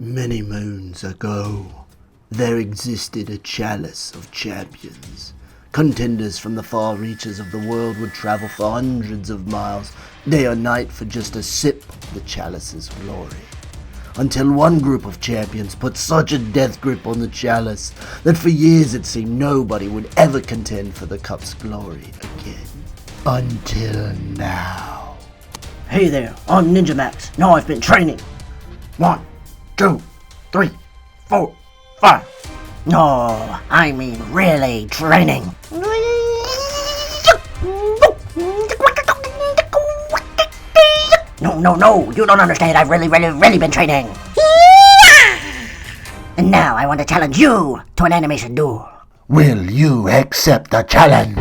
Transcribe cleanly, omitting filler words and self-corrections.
Many moons ago, there existed a Chalice of champions. Contenders from the far reaches of the world would travel for hundreds of miles, day or night, for just a sip of the Chalice's glory. Until one group of champions put such a death grip on the Chalice that for years it seemed nobody would ever contend for the cup's glory again. Until now. Hey there, I'm Ninja Max. Now I've been training. 1, 2, 3, 4, 5. No, I mean really training. No, you don't understand. I've really been training. And now I want to challenge you to an animation duel. Will you accept the challenge?